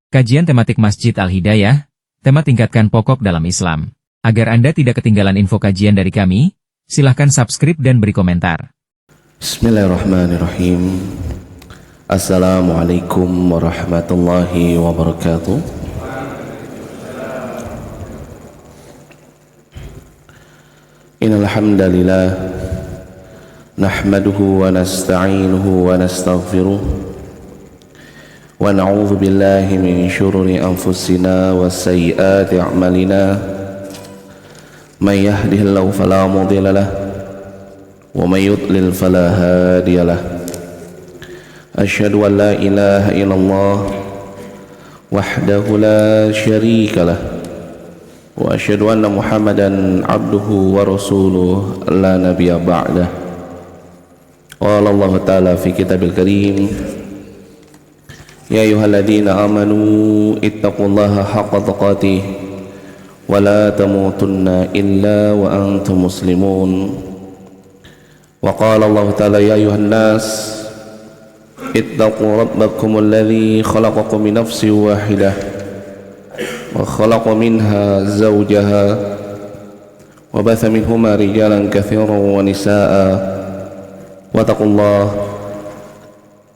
Kajian tematik Masjid Al-Hidayah, tema tingkatkan pokok dalam Islam. Agar Anda tidak ketinggalan info kajian dari kami, silahkan subscribe dan beri komentar. Bismillahirrahmanirrahim. Assalamualaikum warahmatullahi wabarakatuh. Innal hamdalillah nahmaduhu wa nasta'inuhu wa nastaghfiruh. Wa na'udzu billahi min syururi anfusina wa sayyiati a'malina. May yahdihillahu fala mudilla lahu wa may yudlil fala hadiya lahu. Asyhadu an la ilaha illallah wahdahu la syarika lahu wa asyhadu anna Muhammadan abduhu wa rasuluhu la nabiyya ba'dah. Qala Allah ta'ala fi kitabil karim, ya ayyuhalladzina amanu ittaqullaha haqqa tuqatih wa la tamutunna illa wa antum muslimun. Wa qala Allah ta'ala, ya ayyuhan nas ittaqu rabbakum alladzi khalaqakum min nafsin wahidah wa khalaqa minha zawjaha wa batha minhuma rijalan katsiran wa nisaa'a wa taqullaha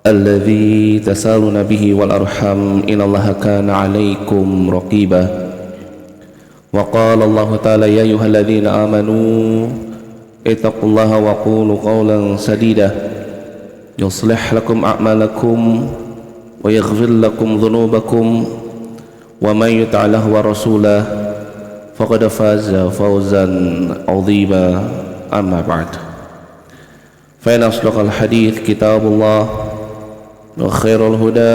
alladzi tasaaluna bihi wal arham innallaha kana 'alaikum raqiba. Wa qala Allah ta'ala, ya ayyuhalladzina amanu ittaqullaha wa qulu qawlan sadida yuslih lakum a'malakum wa yaghfir lakum dhunubakum wa may yuti'illah wa rasulah faqad faza fawzan 'azima. Amma ba'd, fa inna asdaqal hadits kitabullah wa khairul huda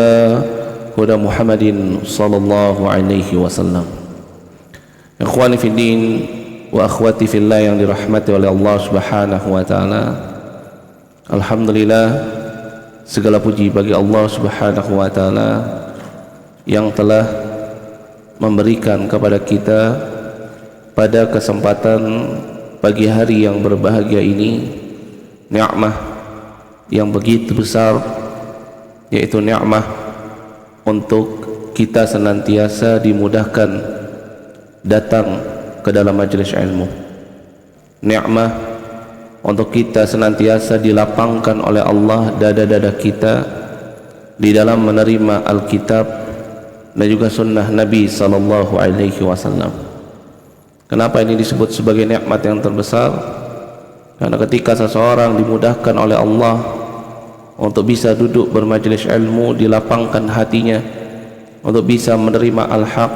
huda Muhammadin sallallahu alaihi wasallam. Ikhwani fid din wa akhwati fillah yang dirahmati oleh Allah Subhanahu wa taala. Alhamdulillah, segala puji bagi Allah Subhanahu wa taala yang telah memberikan kepada kita pada kesempatan pagi hari yang berbahagia ini nikmat yang begitu besar, yaitu nikmat untuk kita senantiasa dimudahkan datang ke dalam majelis ilmu, nikmat untuk kita senantiasa dilapangkan oleh Allah dada-dada kita di dalam menerima Alkitab dan juga sunnah Nabi sallallahu alaihi wasallam. Kenapa ini disebut sebagai nikmat yang terbesar? Karena ketika seseorang dimudahkan oleh Allah untuk bisa duduk bermajlis ilmu, dilapangkan hatinya untuk bisa menerima al-haq,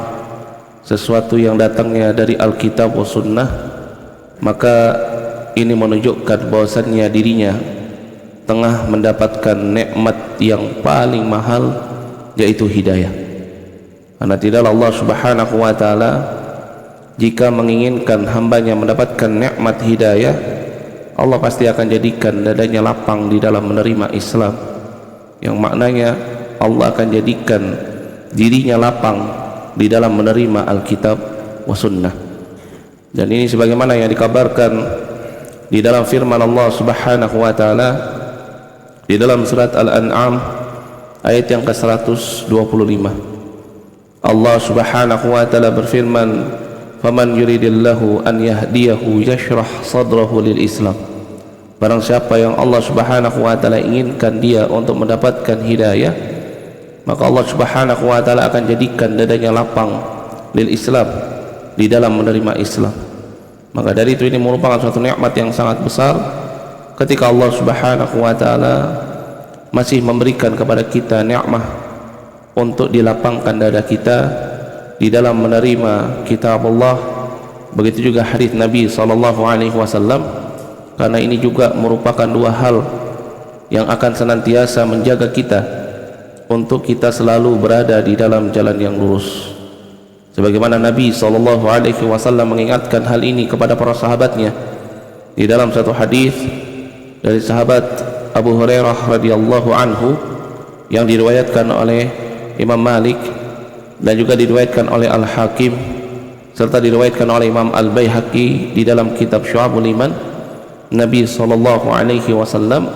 sesuatu yang datangnya dari Alkitab wa sunnah, maka ini menunjukkan bahwasannya dirinya tengah mendapatkan nikmat yang paling mahal, yaitu hidayah. Karena tidaklah Allah Subhanahu wa taala jika menginginkan hambanya mendapatkan nikmat hidayah, Allah pasti akan jadikan dadanya lapang di dalam menerima Islam, yang maknanya Allah akan jadikan dirinya lapang di dalam menerima Alkitab wa sunnah. Dan ini sebagaimana yang dikabarkan di dalam firman Allah Subhanahu wa taala di dalam surat Al-An'am ayat yang ke-125. Allah Subhanahu wa taala berfirman, faman yuridillahu an yahdiyahu yashrah sadrahu lil Islam. Barang siapa yang Allah Subhanahu wa taala inginkan dia untuk mendapatkan hidayah, maka Allah Subhanahu wa taala akan jadikan dadanya lapang lil Islam, di dalam menerima Islam. Maka dari itu ini merupakan suatu nikmat yang sangat besar ketika Allah Subhanahu wa taala masih memberikan kepada kita nikmat untuk dilapangkan dada kita di dalam menerima kitab Allah. Begitu juga hadis Nabi sallallahu alaihi wasallam, karena ini juga merupakan dua hal yang akan senantiasa menjaga kita untuk kita selalu berada di dalam jalan yang lurus. Sebagaimana Nabi sallallahu alaihi wasallam mengingatkan hal ini kepada para sahabatnya di dalam satu hadis dari sahabat Abu Hurairah radhiyallahu anhu yang diriwayatkan oleh Imam Malik dan juga diriwayatkan oleh Al-Hakim serta diriwayatkan oleh Imam Al-Baihaqi di dalam kitab Syu'abul Iman. Nabi sallallahu alaihi wasallam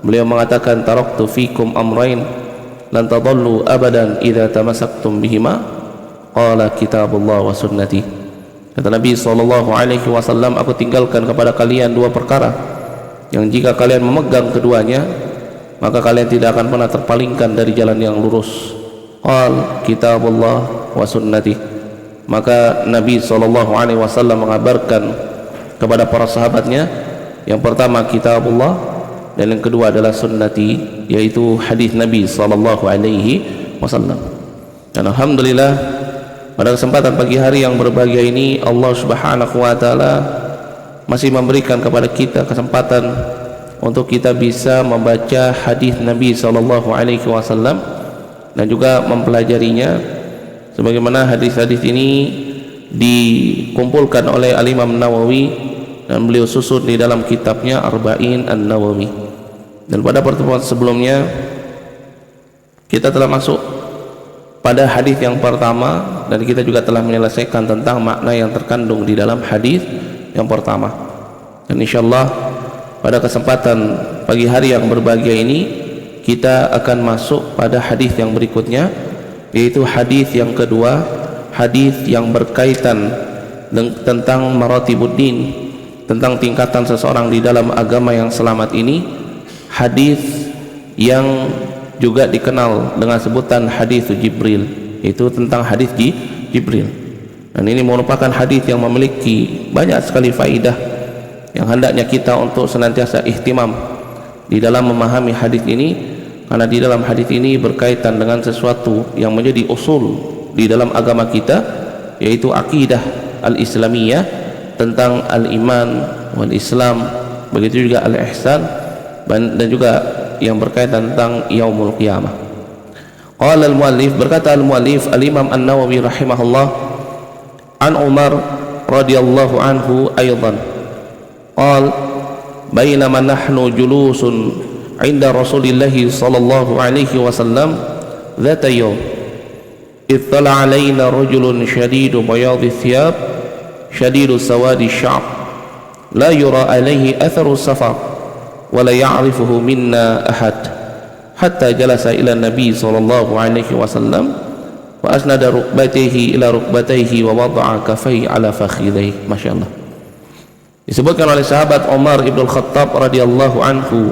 beliau mengatakan, taraktu fikum amrain lan tadallu abadan idza tamassaktum bihima qala kitabullah wa sunnati. Kata Nabi SAW, aku tinggalkan kepada kalian dua perkara yang jika kalian memegang keduanya maka kalian tidak akan pernah terpalingkan dari jalan yang lurus. Qal kitabullah wa sunnati. Maka Nabi SAW mengabarkan kepada para sahabatnya, yang pertama kitabullah dan yang kedua adalah sunnati, yaitu hadis Nabi SAW. Dan alhamdulillah pada kesempatan pagi hari yang berbahagia ini Allah Subhanahu wa taala masih memberikan kepada kita kesempatan untuk kita bisa membaca hadis Nabi SAW dan juga mempelajarinya, sebagaimana hadis-hadis ini dikumpulkan oleh Al-Imam Nawawi dan beliau susun di dalam kitabnya Arba'in An-Nawawi. Dan pada pertemuan sebelumnya kita telah masuk pada hadis yang pertama dan kita juga telah menyelesaikan tentang makna yang terkandung di dalam hadis yang pertama. Dan insyaallah pada kesempatan pagi hari yang berbahagia ini kita akan masuk pada hadis yang berikutnya, yaitu hadis yang kedua, hadis yang berkaitan tentang maratibuddin, tentang tingkatan seseorang di dalam agama yang selamat ini. Hadis yang juga dikenal dengan sebutan hadis Jibril, itu tentang hadis Jibril. Dan ini merupakan hadis yang memiliki banyak sekali faidah yang hendaknya kita untuk senantiasa ihtimam di dalam memahami hadis ini, karena di dalam hadis ini berkaitan dengan sesuatu yang menjadi usul di dalam agama kita, yaitu akidah al-islamiyah, tentang al-iman wal islam, begitu juga al-ihsan, dan juga yang berkaitan tentang yaumul qiyamah. Qala al-muallif, berkata al-muallif al-Imam An-Nawawi rahimahullah, an Umar radhiyallahu anhu aidan qala bainama nahnu julusun 'inda Rasulillah sallallahu alaihi wasallam dhata yawm ittala 'alaina rajulun shadidu bayadhi thiyab shadidu sawadi sya'b la yura alaihi atharu safar wa la ya'rifuhu minna ahad hatta jalasa ila Nabi sallallahu alaihi wasallam wa asnada rukbatayhi ila rukbatayhi wa wada'a kaffayhi ala fakhidayhi. Masyaallah. Disebutkan oleh sahabat Umar ibn Khattab radhiyallahu anhu,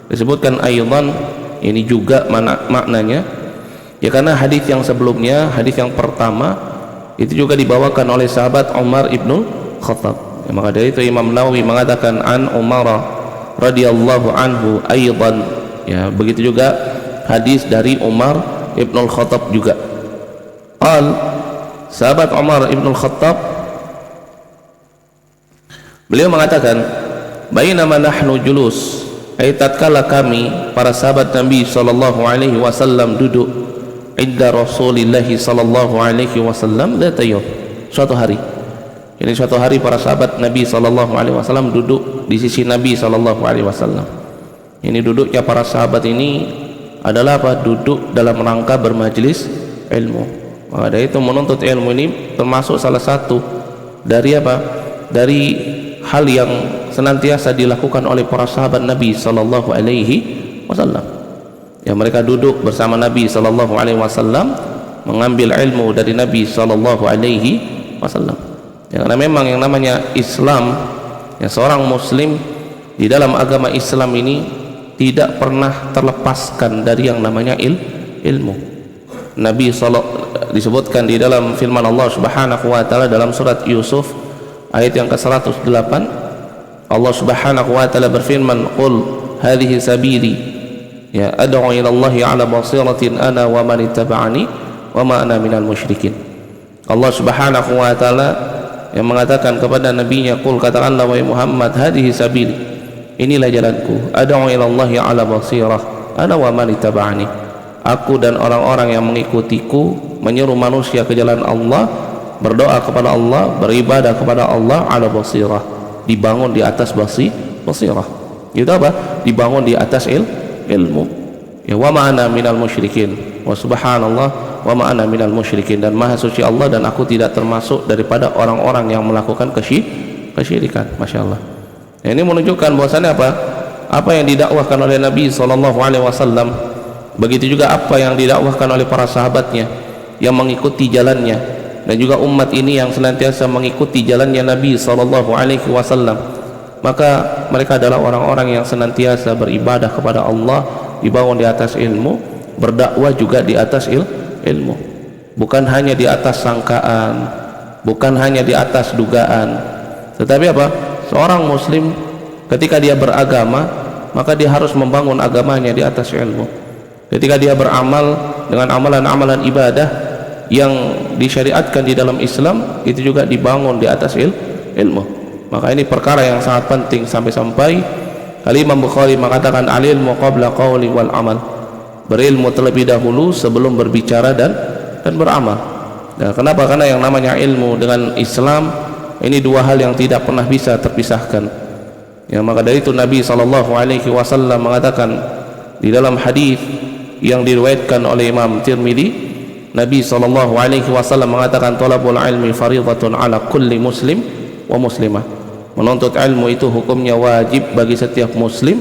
disebutkan aydan, ini juga maknanya ya, karena hadis yang sebelumnya, hadis yang pertama itu juga dibawakan oleh sahabat Umar ibn Khattab ya, maka dari itu Imam Nawawi mengatakan an Umar radhiyallahu anhu aydan ya, begitu juga hadis dari Umar ibn Khattab juga. Sahabat Umar ibn Khattab beliau mengatakan, bainama nahnu julus, tatkala kami para sahabat Nabi sallallahu alaihi wasallam duduk inda Rasulillah sallallahu alaihi wasallam dzata yaum, suatu hari. Jadi suatu hari para sahabat Nabi sallallahu alaihi wasallam duduk di sisi Nabi sallallahu alaihi wasallam. Ini duduknya para sahabat ini adalah apa? Duduk dalam rangka bermajlis ilmu. Maka dari itu menuntut ilmu ini termasuk salah satu dari apa? Dari hal yang senantiasa dilakukan oleh para sahabat Nabi sallallahu alaihi wasallam. Ya, mereka duduk bersama Nabi sallallahu alaihi wasallam mengambil ilmu dari Nabi sallallahu alaihi wasallam. Ya, karena memang yang namanya Islam, ya, seorang muslim di dalam agama Islam ini tidak pernah terlepaskan dari yang namanya ilmu. Nabi disebutkan di dalam firman Allah Subhanahu wa taala dalam surat Yusuf ayat yang ke-108, Allah Subhanahu wa taala berfirman, qul hadhihi sabili ya ad'u ila Allah ala basiratin ana wa man ittaba'ani wa ma ana minal musyrikin. Allah Subhanahu wa taala yang mengatakan kepada nabinya, qul, katakanlah wahai Muhammad, hadhihi sabili, inilah jalanku, ad'u ila Allah ala basirah ana wa man ittaba'ani, aku dan orang-orang yang mengikutiku menyeru manusia ke jalan Allah, berdoa kepada Allah, beribadah kepada Allah ala basirah, dibangun di atas basirah. Itu apa? Dibangun di atas ilmu. Ya, wa ma'ana minal musyrikin, wa subhanallah wa ma'ana minal musyrikin, dan maha suci Allah dan aku tidak termasuk daripada orang-orang yang melakukan kesyirikan. Masya Allah. Ya, ini menunjukkan bahwasannya apa? Apa yang didakwahkan oleh Nabi SAW begitu juga apa yang didakwahkan oleh para sahabatnya yang mengikuti jalannya, dan juga umat ini yang senantiasa mengikuti jalannya Nabi SAW, maka mereka adalah orang-orang yang senantiasa beribadah kepada Allah, dibangun di atas ilmu, berdakwah juga di atas ilmu, bukan hanya di atas sangkaan, bukan hanya di atas dugaan, tetapi apa? Seorang muslim ketika dia beragama, maka dia harus membangun agamanya di atas ilmu. Ketika dia beramal dengan amalan-amalan ibadah yang disyariatkan di dalam Islam, itu juga dibangun di atas ilmu. Maka ini perkara yang sangat penting, sampai-sampai Imam Bukhari mengatakan al-ilmu qabla qawli wal amal, berilmu terlebih dahulu sebelum berbicara dan beramal. Nah, kenapa? Karena yang namanya ilmu dengan Islam ini dua hal yang tidak pernah bisa terpisahkan. Ya, maka dari itu Nabi SAW mengatakan di dalam hadis yang diriwayatkan oleh Imam Tirmidzi, Nabi SAW mengatakan talabul ilmi faridatun ala kulli muslim wa muslimah. Menuntut ilmu itu hukumnya wajib bagi setiap muslim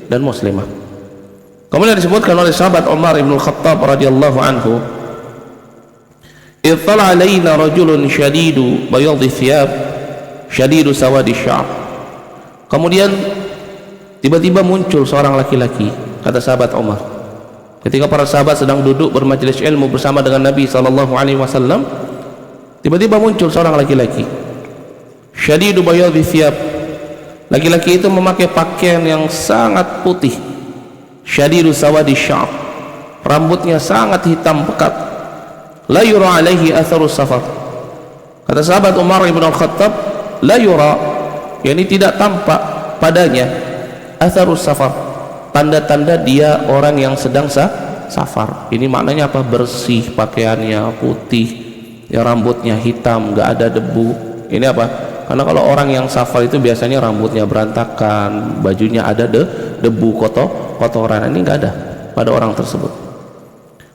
dan muslimah. Kemudian disebutkan oleh sahabat Umar ibn Khattab radhiyallahu anhu, "Ittala alaina rajulun syadidu bayadhi thiyab, syadidu sawadi sya'b." Kemudian tiba-tiba muncul seorang laki-laki, kata sahabat Umar, ketika para sahabat sedang duduk bermajelis ilmu bersama dengan Nabi SAW, tiba-tiba muncul seorang laki-laki, syadidu bayadhi thiyab. Laki-laki itu memakai pakaian yang sangat putih, syadidu sawadi sya'b, rambutnya sangat hitam pekat, la yura alaihi atharus safar. Kata sahabat Umar ibn al-Khattab, la yura, yakni tidak tampak padanya atharus safar, tanda-tanda dia orang yang sedang safar. Ini maknanya apa? Bersih pakaiannya, putih, ya, rambutnya hitam, nggak ada debu. Ini apa? Karena kalau orang yang safar itu biasanya rambutnya berantakan, bajunya ada debu, kotoran. Ini nggak ada pada orang tersebut.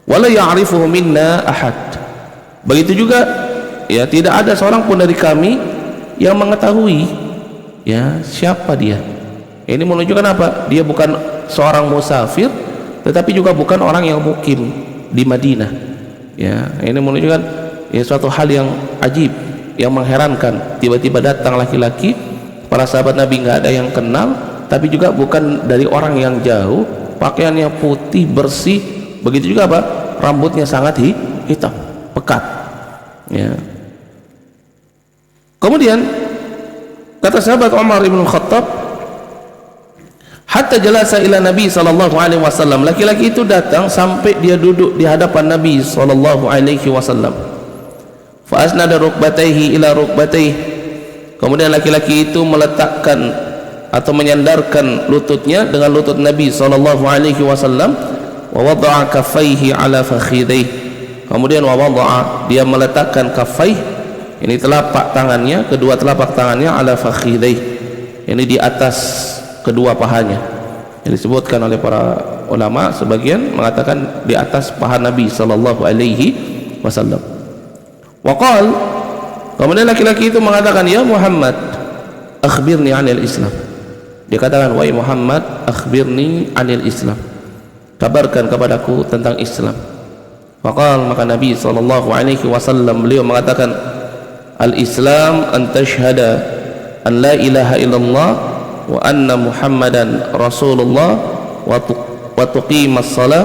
Wala ya'rifuhu minna ahad. Begitu juga, ya, tidak ada seorang pun dari kami yang mengetahui, ya, siapa dia. Ini menunjukkan apa? Dia bukan seorang musafir, tetapi juga bukan orang yang mukim di Madinah. Ya, ini menunjukkan, ya, suatu hal yang ajib, yang mengherankan. Tiba-tiba datang laki-laki, para sahabat Nabi nggak ada yang kenal, tapi juga bukan dari orang yang jauh, pakaiannya putih bersih, begitu juga apa? Rambutnya sangat hitam pekat. Ya. Kemudian kata sahabat Umar ibn Khattab, hatta jalasa ila Nabi SAW, laki-laki itu datang sampai dia duduk di hadapan Nabi SAW. Fa asnada rukbatayhi ila rukbatayhi, kemudian laki-laki itu meletakkan atau menyandarkan lututnya dengan lutut Nabi SAW, wa wada'a kaffaihi ala fakhidayhi, kemudian wa wada'a, dia meletakkan kaffaihi, ini telapak tangannya, kedua telapak tangannya, ala fakhidayhi, ini di atas kedua pahanya. Yang disebutkan oleh para ulama, sebagian mengatakan di atas paha Nabi SAW. Waqal, kemudian laki-laki itu mengatakan, ya Muhammad, akhbirni anil Islam. Dia katakan, wahai Muhammad, akhbirni anil Islam, kabarkan kepadaku tentang Islam. Waqal, maka Nabi SAW beliau mengatakan, al-Islam an tashhada an la ilaha illallah wa anna Muhammadan Rasulullah wa tuqimas salah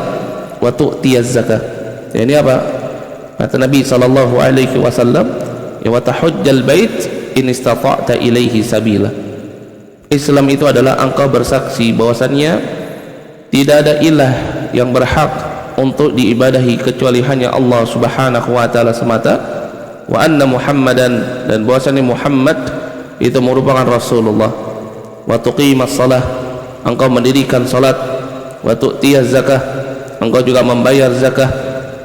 wa tu'tiyaz zakah. Ini apa? Kata Nabi SAW, ya wa tahujjal bait in istata'ta ilaihi sabila. Islam itu adalah engkau bersaksi bahwasannya tidak ada ilah yang berhak untuk diibadahi kecuali hanya Allah Subhanahu wa taala semata, wa anna Muhammadan, dan bahwasannya Muhammad itu merupakan Rasulullah, wa tuqimas salah, engkau mendirikan salat, wa tu'tiyaz zakah, engkau juga membayar zakah,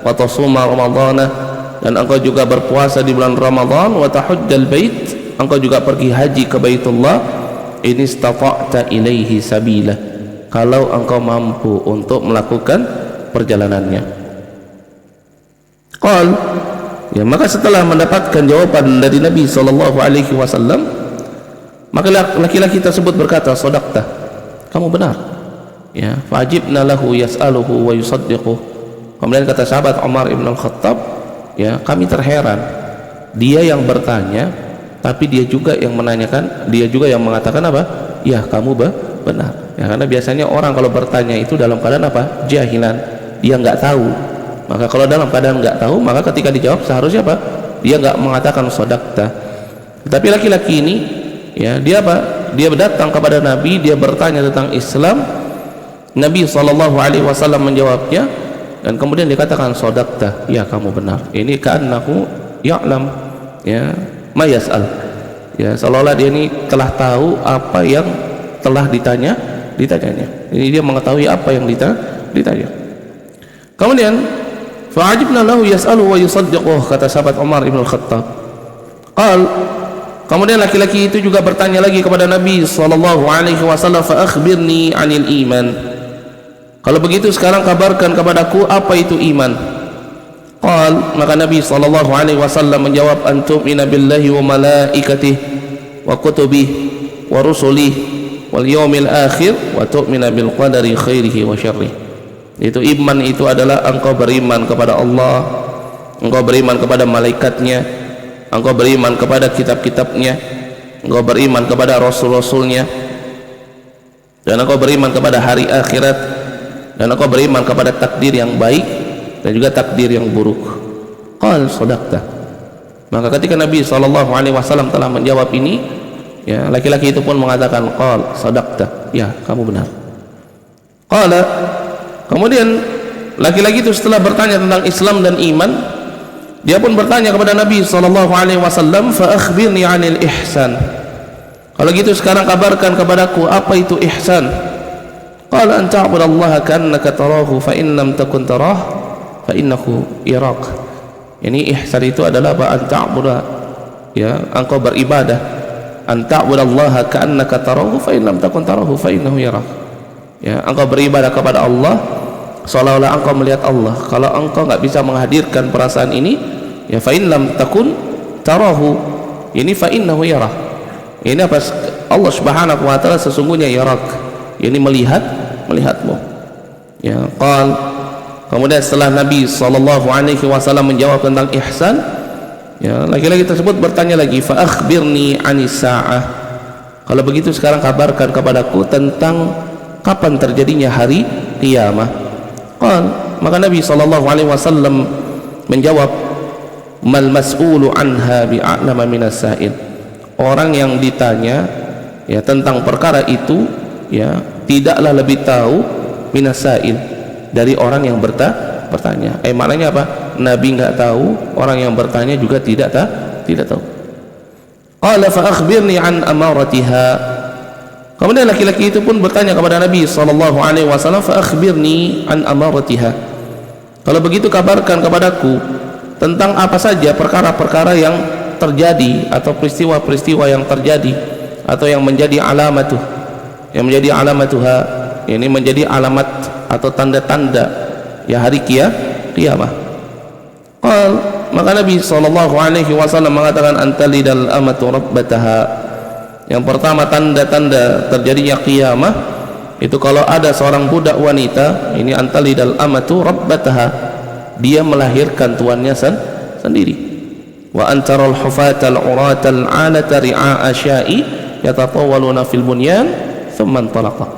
wa tasuma ramadhana, dan engkau juga berpuasa di bulan Ramadan, wa tahujjal bait, engkau juga pergi haji ke Baitullah, in istata'ta ilaihi sabila, kalau engkau mampu untuk melakukan perjalanannya. Qal, ya, maka setelah mendapatkan jawaban dari Nabi SAW, maka laki-laki tersebut berkata, shadaqta, kamu benar. Ya, fa'ajibna lahu yas'aluhu wa yusaddiquh. Kemudian kata sahabat Umar ibn al-Khattab, ya, kami terheran, dia yang bertanya tapi dia juga yang menanyakan, dia juga yang mengatakan apa? Ya, kamu benar. Ya, karena biasanya orang kalau bertanya itu dalam keadaan apa? Jahilan, dia nggak tahu. Maka kalau dalam keadaan nggak tahu, maka ketika dijawab seharusnya apa? Dia nggak mengatakan sodakta. Tapi laki-laki ini, ya, dia apa? Dia datang kepada Nabi, dia bertanya tentang Islam. Nabi SAW menjawabnya, dan kemudian dikatakan sodakta, ya kamu benar. Ini ka'annahu ya'lam, ya, ma yas'al, ya, seolah-olah dia ini telah tahu apa yang telah ditanyanya. Ini dia mengetahui apa yang ditanya. Kemudian fa'ajibna lahu yas'alu wa yusaddiquh, kata sahabat Umar ibn al-Khattab. Kemudian laki-laki itu juga bertanya lagi kepada Nabi SAW, fa akhbirni 'anil iman. Kalau begitu sekarang kabarkan kepadaku apa itu iman. Maka Nabi SAW menjawab, an tu'mina billahi wa malaikatihi wa kutubihi wa rusulihi wal yawmil akhir wa tu'mina bil qadari khairihi wa syarrihi. Itu iman itu adalah engkau beriman kepada Allah, engkau beriman kepada malaikatnya, engkau beriman kepada kitab-kitabnya, engkau beriman kepada rasul-rasulnya, dan engkau beriman kepada hari akhirat, dan engkau beriman kepada takdir yang baik dan juga takdir yang buruk. Sadaqta. Maka ketika Nabi SAW telah menjawab ini, ya, laki-laki itu pun mengatakan sadaqta, ya kamu benar. Kemudian laki-laki itu setelah bertanya tentang Islam dan iman, dia pun bertanya kepada Nabi SAW, fa akhbirni 'anil ihsan. Kalau gitu sekarang kabarkan kepadaku apa itu ihsan. Qala an ta'budallaha ka'annaka tarahu fa in lam takun tarah fa innahu yarak. Ini ihsan itu adalah apa? An ta'budu, ya, engkau beribadah, an ta'budallaha ka'annaka tarahu fa in lam takun tarahu fa innahu yarak. Ya, engkau beribadah kepada Allah seolah-olah engkau melihat Allah. Kalau engkau enggak bisa menghadirkan perasaan ini, ya, fa in lam takun tarahu, ini fa innahu yarak. Ini apa? Allah Subhanahu wa taala sesungguhnya yarak, ini melihatmu. Ya, kemudian setelah Nabi SAW menjawab tentang ihsan, ya, laki-laki tersebut bertanya lagi, fa akhbirni 'anis sa'ah. Kalau begitu sekarang kabarkan kepadaku tentang kapan terjadinya hari kiamat. Maka Nabi SAW menjawab, mal mas'ulu anha bi'a'lama minas sa'il. Orang yang ditanya, ya, tentang perkara itu, ya, tidaklah lebih tahu minasail, dari orang yang bertanya. Maknanya apa? Nabi enggak tahu, orang yang bertanya juga tidak tahu. Qala fa akhbirni an amaratiha. Kemudian laki-laki itu pun bertanya kepada Nabi SAW, fa akhbirni an amaratiha. Kalau begitu kabarkan kepadaku tentang apa saja perkara-perkara yang terjadi atau peristiwa-peristiwa yang terjadi atau yang menjadi alamatuha, ini menjadi alamat atau tanda-tanda, ya, hari kiamat. Maka Nabi SAW mengatakan, antalidal amatu rabbataha. Yang pertama tanda-tanda terjadinya kiamat itu kalau ada seorang budak wanita, ini antalidal amatu rabbataha, dia melahirkan tuannya sendiri. Wa antaral hufatal uratal alata ri'a asya'i yatatawaluna fil bunyan thumma talaqa.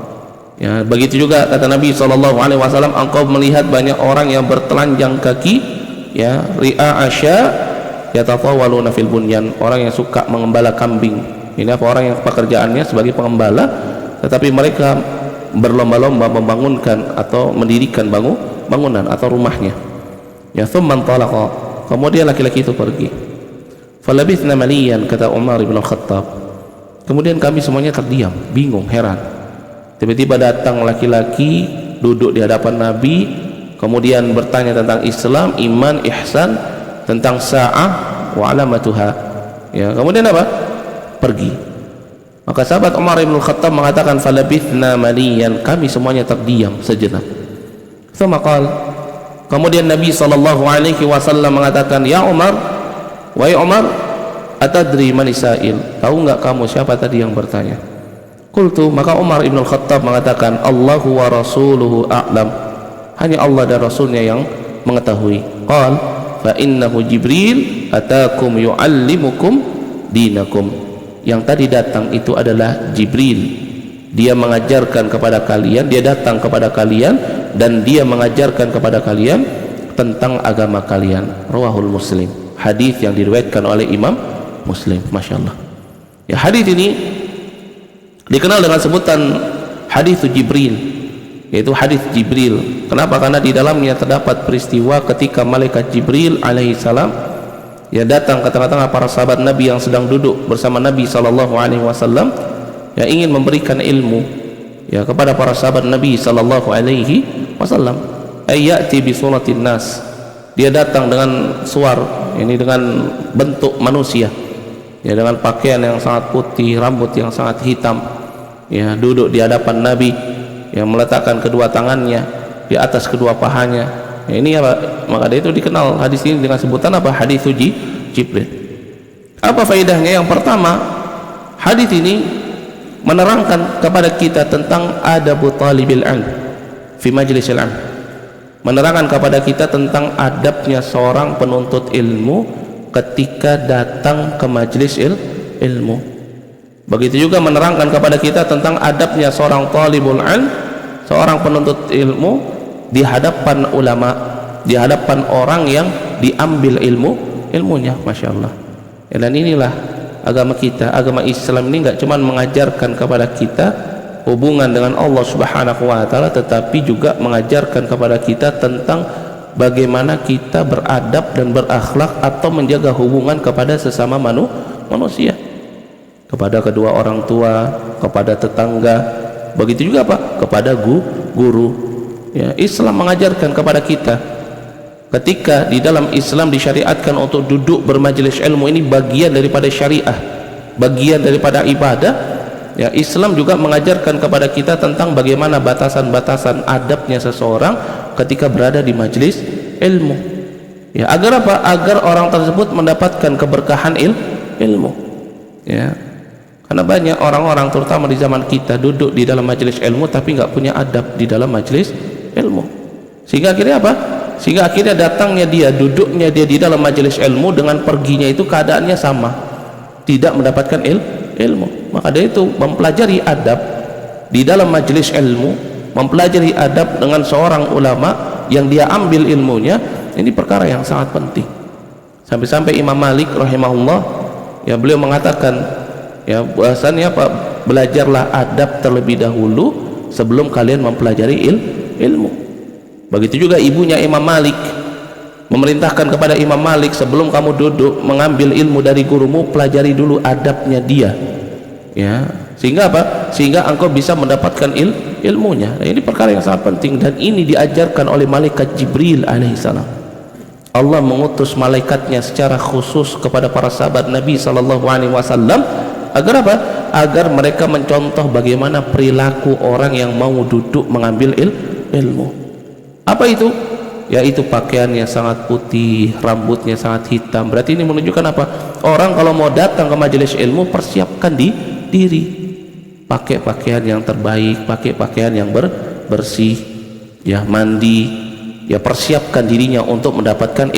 Ya, begitu juga kata Nabi SAW, engkau melihat banyak orang yang bertelanjang kaki, ya, ri'a asya yatatawaluna fil bunyan, orang yang suka mengembala kambing. Ini apa? Orang yang pekerjaannya sebagai pengembala, tetapi mereka berlomba-lomba membangunkan atau mendirikan bangunan atau rumahnya. Ya, thumma talaqa. Kemudian laki-laki itu pergi. Falabithna maliyan, kata Umar bin Khattab. Kemudian kami semuanya terdiam, bingung, heran. Tiba-tiba datang laki-laki duduk di hadapan Nabi, kemudian bertanya tentang Islam, iman, ihsan, tentang sa'ah wa alamatuha. Ya, kemudian apa? Pergi. Maka sahabat Umar bin Khattab mengatakan, falabithna maliyan, kami semuanya terdiam sejenak. Tsumma qala, kemudian Nabi SAW mengatakan, ya Umar, wahai Umar, atadri man sa'il, tahu enggak kamu siapa tadi yang bertanya? Qultu, maka Umar ibn al-Khattab mengatakan, Allahu wa rasuluhu a'lam, hanya Allah dan Rasulnya yang mengetahui. Qal fa innahu Jibril atakum yu'allimukum dinakum. Yang tadi datang itu adalah Jibril, dia mengajarkan kepada kalian, dia datang kepada kalian dan dia mengajarkan kepada kalian tentang agama kalian. Rawahul Muslim, hadis yang diriwayatkan oleh Imam Muslim. Masya Allah. Ya, hadis ini dikenal dengan sebutan hadis Jibril, yaitu hadis Jibril. Kenapa? Karena di dalamnya terdapat peristiwa ketika malaikat Jibril alaihissalam ya datang ke tengah-tengah para sahabat Nabi yang sedang duduk bersama Nabi SAW, ya ingin memberikan ilmu ya kepada para sahabat Nabi SAW. Ayyati bi suratin nas, dia datang dengan suar, ini dengan bentuk manusia, ya dengan pakaian yang sangat putih, rambut yang sangat hitam, ya duduk di hadapan Nabi, yang meletakkan kedua tangannya di atas kedua pahanya. Ya, ini apa? Maka dia itu dikenal hadis ini dengan sebutan apa? Hadis Jibril. Apa faedahnya? Yang pertama, hadis ini menerangkan kepada kita tentang adabu talibil ilm fi majlisil ilm, menerangkan kepada kita tentang adabnya seorang penuntut ilmu ketika datang ke majelis ilmu. Begitu juga menerangkan kepada kita tentang adabnya seorang talibul ilm, seorang penuntut ilmu di hadapan ulama, di hadapan orang yang diambil ilmunya. Masya Allah. Dan inilah agama kita, agama Islam ini nggak cuma mengajarkan kepada kita hubungan dengan Allah Subhanahu wa taala, tetapi juga mengajarkan kepada kita tentang bagaimana kita beradab dan berakhlak atau menjaga hubungan kepada sesama manusia, kepada kedua orang tua, kepada tetangga, begitu juga apa? Kepada guru. Ya, Islam mengajarkan kepada kita ketika di dalam Islam disyariatkan untuk duduk bermajelis ilmu, ini bagian daripada syariah, bagian daripada ibadah. Ya, Islam juga mengajarkan kepada kita tentang bagaimana batasan-batasan adabnya seseorang ketika berada di majelis ilmu. Ya, agar apa? Agar orang tersebut mendapatkan keberkahan ilmu. Ya, karena banyak orang-orang terutama di zaman kita duduk di dalam majelis ilmu tapi nggak punya adab di dalam majelis ilmu. Sehingga akhirnya apa? Sehingga akhirnya datangnya dia, duduknya dia di dalam majelis ilmu dengan perginya itu keadaannya sama, tidak mendapatkan ilmu. Maka dia itu mempelajari adab di dalam majelis ilmu, mempelajari adab dengan seorang ulama yang dia ambil ilmunya, ini perkara yang sangat penting. Sampai-sampai Imam Malik rahimahullah, ya beliau mengatakan, ya bahasanya apa? Belajarlah adab terlebih dahulu sebelum kalian mempelajari ilmu. Begitu juga ibunya Imam Malik memerintahkan kepada Imam Malik, sebelum kamu duduk mengambil ilmu dari gurumu, pelajari dulu adabnya dia. Ya, sehingga apa? Sehingga engkau bisa mendapatkan ilmunya. Nah, ini perkara yang sangat penting dan ini diajarkan oleh malaikat Jibril alaihissalam. Allah mengutus malaikatnya secara khusus kepada para sahabat Nabi SAW agar apa? Agar mereka mencontoh bagaimana perilaku orang yang mau duduk mengambil ilmu. Apa itu? Yaitu pakaiannya sangat putih, rambutnya sangat hitam. Berarti ini menunjukkan apa? Orang kalau mau datang ke majelis ilmu, persiapkan diri, pakai pakaian yang terbaik, pakai pakaian yang bersih, ya mandi, ya persiapkan dirinya untuk mendapatkan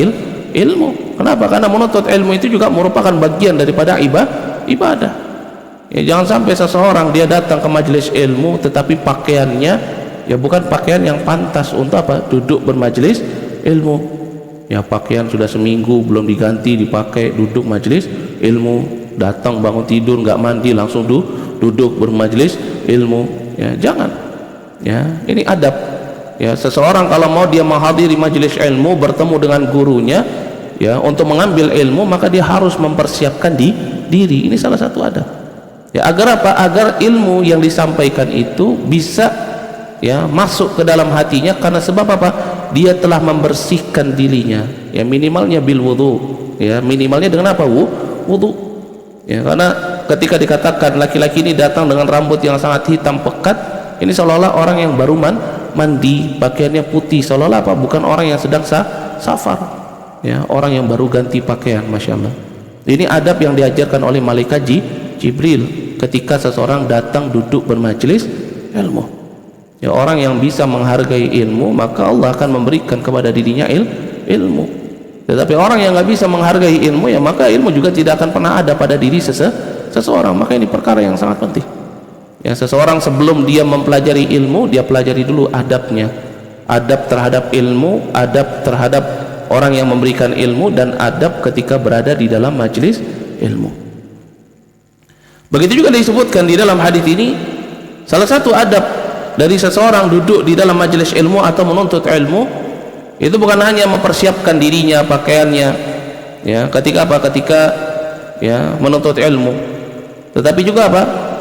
ilmu. Kenapa? Karena menuntut ilmu itu juga merupakan bagian daripada ibadah. Ya, jangan sampai seseorang dia datang ke majelis ilmu tetapi pakaiannya ya bukan pakaian yang pantas untuk apa? Duduk bermajelis ilmu. Ya pakaian sudah seminggu belum diganti dipakai duduk majelis ilmu, datang bangun tidur nggak mandi langsung duduk bermajelis ilmu. Ya jangan. Ya ini adab. Ya seseorang kalau mau dia menghadiri majelis ilmu, bertemu dengan gurunya, ya untuk mengambil ilmu, maka dia harus mempersiapkan diri. Ini salah satu adab. Ya agar apa? Agar ilmu yang disampaikan itu bisa ya masuk ke dalam hatinya, karena sebab apa? Dia telah membersihkan dirinya, ya minimalnya bil wudu, ya minimalnya dengan apa? Wudu. Ya karena ketika dikatakan laki-laki ini datang dengan rambut yang sangat hitam pekat, ini seolah-olah orang yang baru mandi, pakaiannya putih, seolah-olah apa? Bukan orang yang sedang safar, ya orang yang baru ganti pakaian. Masya Allah. Ini adab yang diajarkan oleh malaikat Jibril ketika seseorang datang duduk bermajelis ilmu. Ya, orang yang bisa menghargai ilmu, maka Allah akan memberikan kepada dirinya ilmu. Tetapi orang yang nggak bisa menghargai ilmu, ya maka ilmu juga tidak akan pernah ada pada diri seseorang. Maka ini perkara yang sangat penting. Ya, seseorang sebelum dia mempelajari ilmu, dia pelajari dulu adabnya. Adab terhadap ilmu, adab terhadap orang yang memberikan ilmu, dan adab ketika berada di dalam majelis ilmu. Begitu juga disebutkan di dalam hadis ini, salah satu adab dari seseorang duduk di dalam majelis ilmu atau menuntut ilmu, itu bukan hanya mempersiapkan dirinya, pakaiannya, ya, ketika ya menuntut ilmu, tetapi juga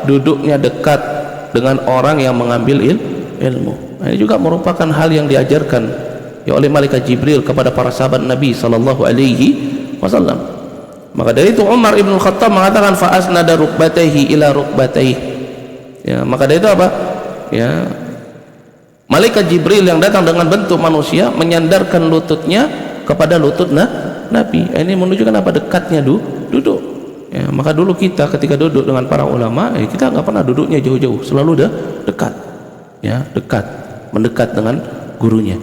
duduknya dekat dengan orang yang mengambil ilmu. Nah, ini juga merupakan hal yang diajarkan ya oleh malaikat Jibril kepada para sahabat Nabi sallallahu alaihi wasallam. Maka dari itu Umar ibn Khattab mengatakan fa asnada rukbatayhi ila rukbatayhi. Ya, maka dari itu ya, malaikat Jibril yang datang dengan bentuk manusia menyandarkan lututnya kepada lutut Nabi. Ini menunjukkan dekatnya duduk. Ya, maka dulu kita ketika duduk dengan para ulama, kita nggak pernah duduknya jauh-jauh, selalu dekat. Ya, mendekat dengan gurunya.